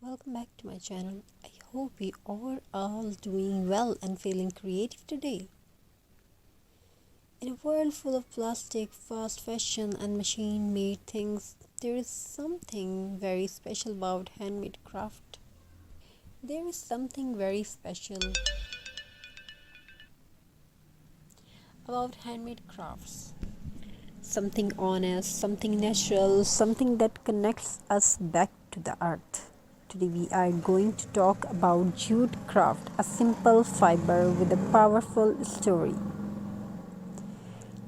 Welcome back to my channel. I hope we are all doing well and feeling creative today. In a world full of plastic, fast fashion, and machine made things, there is something very special about handmade craft. There is something very special about handmade crafts. Something honest, something natural, something that connects us back to the earth. Today we are going to talk about jute craft, a simple fiber with a powerful story.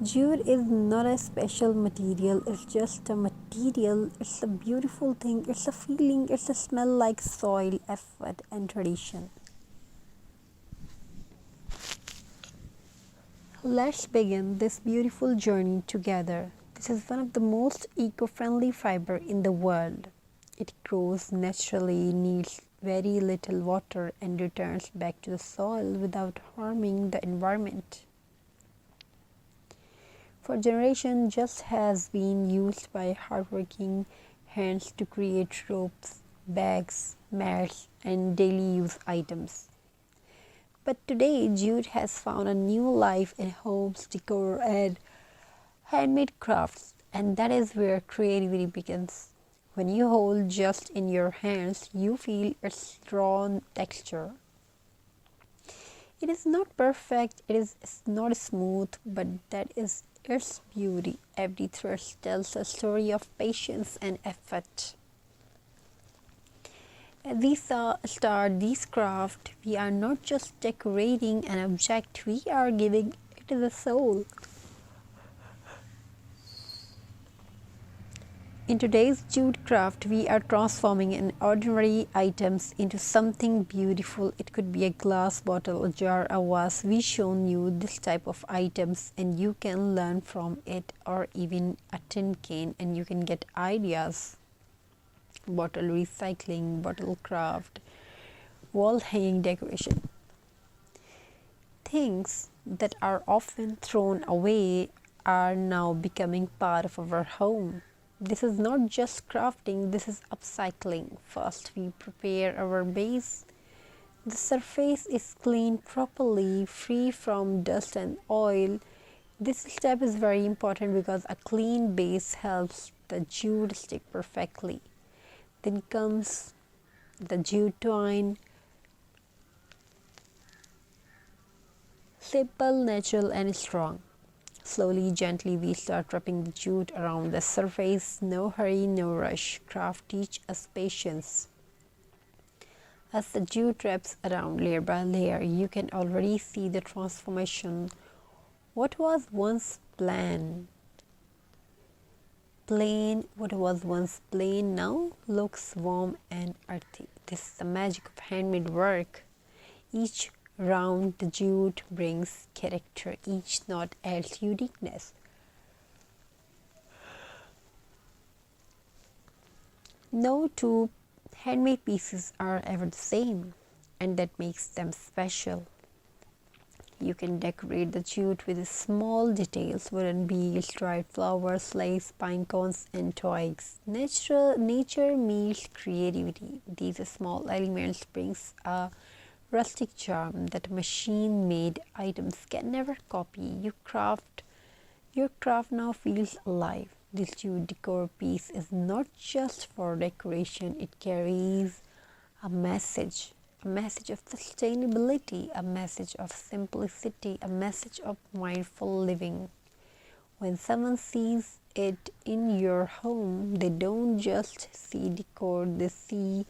Jute is not a special material, it's just a material, it's a beautiful thing, it's a feeling, it's a smell like soil, effort, and tradition. Let's begin this beautiful journey together. This is one of the most eco-friendly fiber in the world. It grows naturally, needs very little water, and returns back to the soil without harming the environment. For generations, Just has been used by hardworking hands to create ropes, bags, mats, and daily use items. But today, jute has found a new life in homes, decor, and handmade crafts, and that is where creativity begins. When you hold just in your hands, you feel its raw texture. It is not perfect, it's not smooth, but that is its beauty. Every thread tells a story of patience and effort. As we start this craft, we are not just decorating an object, we are giving it the soul. In today's jute craft, we are transforming an ordinary items into something beautiful. It could be a glass bottle, a jar, a vase. We've shown you this type of items and you can learn from it, or even a tin can, and you can get ideas. Bottle recycling, bottle craft, wall hanging decoration. Things that are often thrown away are now becoming part of our home. This is not just crafting, this is upcycling. First, we prepare our base. The surface is cleaned properly, free from dust and oil. This step is very important because a clean base helps the jute stick perfectly. Then comes the jute twine. Simple, natural, and strong. Slowly, gently, we start wrapping the jute around the surface. No hurry, no rush. Craft teach us patience. As the jute wraps around layer by layer, you can already see the transformation. What was once what was once plain now looks warm and earthy. This is the magic of handmade work. Each round the jute brings character, each knot adds uniqueness. No two handmade pieces are ever the same, and that makes them special. You can decorate the jute with small details, wooden beads, dried flowers, lace, pine cones, and twigs. Nature meets creativity. These small elements brings a rustic charm that machine-made items can never copy. Your craft now feels alive. This jute decor piece is not just for decoration, it carries a message of sustainability, a message of simplicity, a message of mindful living. When someone sees it in your home, they don't just see decor, they see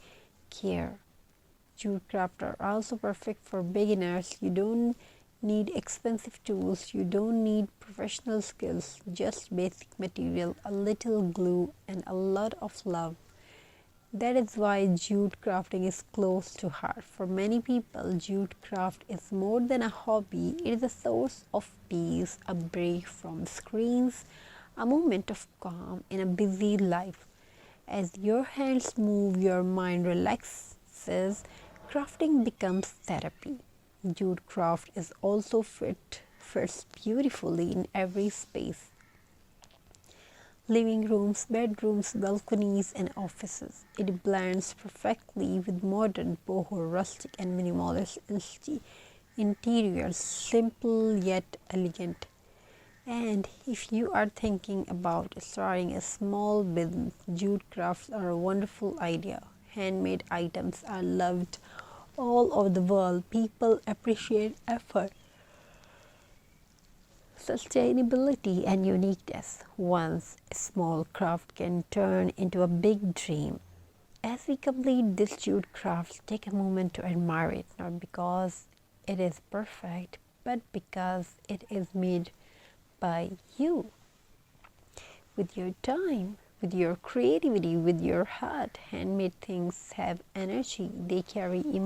care. Jute craft are also perfect for beginners. You don't need expensive tools, you don't need professional skills, just basic material, a little glue, and a lot of love. That is why jute crafting is close to heart. For many people, jute craft is more than a hobby, it is a source of peace, a break from screens, a moment of calm in a busy life. As your hands move, your mind relaxes. Crafting becomes therapy. Jute craft is also fits beautifully in every space. living rooms, bedrooms, balconies, and offices. It blends perfectly with modern boho, rustic, and minimalist interiors, simple yet elegant. And if you are thinking about starting a small business, jute crafts are a wonderful idea. Handmade items are loved all over the world. People appreciate effort, sustainability, and uniqueness. Once a small craft can turn into a big dream. As we complete this jute craft, take a moment to admire it, not because it is perfect, but because it is made by you. With your time, with your creativity, with your heart. Handmade things have energy, they carry emotion.